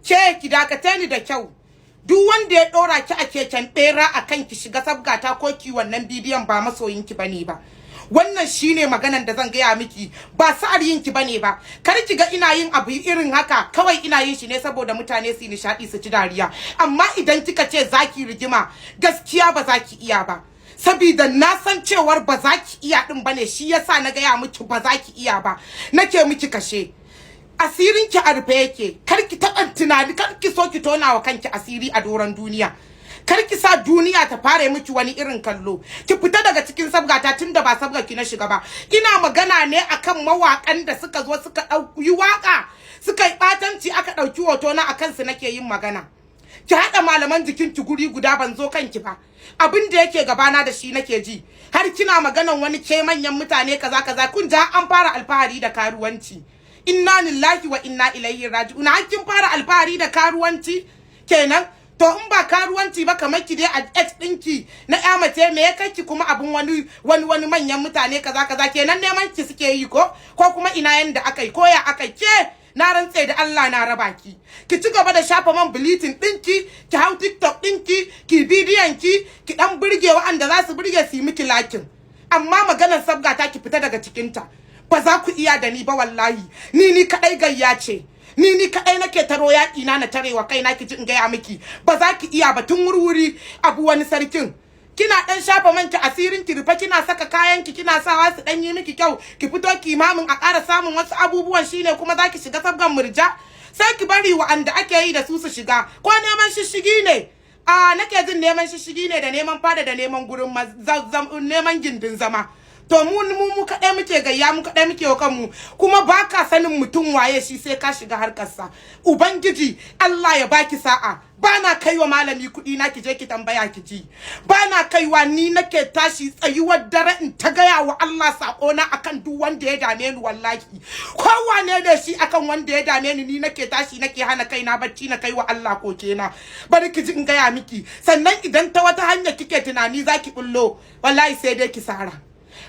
Ke ki dakate ni da kyau. Duk wanda ya dora ki a keken bera akan ki shiga sabgata ko ki wannan bidiyon ba masoyinki bane ba. Wannan shine maganan da zan gaya miki, ba sa'ar yinki bane ba. Kar ki ga ina yin abu irin haka kawai ina yin shi ne saboda mutane su nishadi su ci dariya. Amma idan kika ce zaki rigima, gaskiya ba za ki iya ba. Sabida na san cewar ba za ki iya din bane, shi yasa na gaya miki ba za ki iya ba. Nake miki kashe. Asirin ki a rufe yake. Kar ki taɓa tunani, kar ki so ki tona wa kanki asiri a doron duniya. Kar ki sa duniya ta fara miki wani irin kallo. Ki fita daga cikin sabgata tunda ba sabgar ki na shiga ba. Ina magana ne akan mawakan da suka zo suka yi waka, suka yi batanci, aka dauki hoto na akan su nake yin magana. Ki hada malaman jikin ki guri guda, ban zo kanki ba. Abin da yake gabana da shi nake ji. Har kina maganan wani ke manyan mutane kaza kaza, kun ja an fara alfahari da karuwanci. Inna lillahi wa inna ilaihi raji'un. Kin fara alfahari da karuwanci kenan. To in ba karuwanci ba kamar ki dai a ex dinki na ƴa mace, me ya kai ki kuma abun wani manyan mutane kaza kaza, kenan neman ki suke yi ko kuma ina yanda akai ko ya akai. Ke na rantse da Allah na raba ki. Ki ci gaba da shafa man bleaching dinki, ki hau TikTok dinki, ki bidiyon ki dan burge wa'anda za su burge su yi miki lakin. Amma maganar sabgata ki fita daga cikin ta. Ba za ku iya da ni ba wallahi. Ni kadai gayya ce. Ni kadai nake taro yaki na tarewa kaina, ki ji in gaya miki. Ba za ki iya ba tun wurwuri abu wani sarkin. Kina dan shafa manki asirin ki rufe, kina saka kayan ki, kina sawa su dan yi miki kyau, ki fito kimamin a ƙara samun wasu abubuwan, shine kuma za ki shiga sabgan murja. Sai ki bari wa'anda ake yi da su shiga. Ko neman shishigi ne? Nake jin neman shishigi ne da neman fada da neman gurin neman gindin zama. To mu kaɗai muke gayya, mu kaɗai muke wa kanmu, kuma ba ka sanin mutum waye shi sai ka shiga harkarsa. Ubangiji Allah ya baki sa'a. Bana kaiwa malami kuɗi na ki je ki tambaya ki ji. Bana kaiwa, ni nake tashi tsayuwar dare in ta gaya wa Allah sako na akan duk wanda ya dame ni wallahi. Kowane ne shi akan wanda ya dame ni nake tashi nake hana kaina bacci na kaiwa Allah kokena. Bari ki ji in gaya miki. Sannan idan ta wata hanya kike tunani zaki bullo, wallahi sai dai ki sara.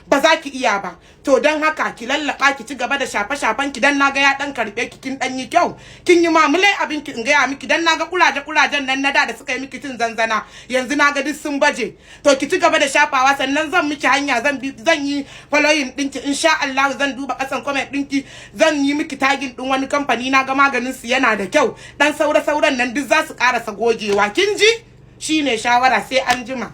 Ba za ki iya ba. To don haka ki lallaba ki ci gaba da shafe-shafen ki, dan naga ya dan karbe ki, kin dan yi kyau, kin yi mamule abin ki in gaya miki, dan naga kurajen nan na da suka yi miki tun zanzana, yanzu naga duk sun baje. To ki ci gaba da shafawa, sannan zan miki hanya, zan yi following dinki insha Allah, zan duba kasan comment dinki, zan yi miki tagin din wani kamfani, naga maganin su yana da kyau, dan sauran nan duk za su karasa gogewa, kin ji? Shine shawara, sai an jima.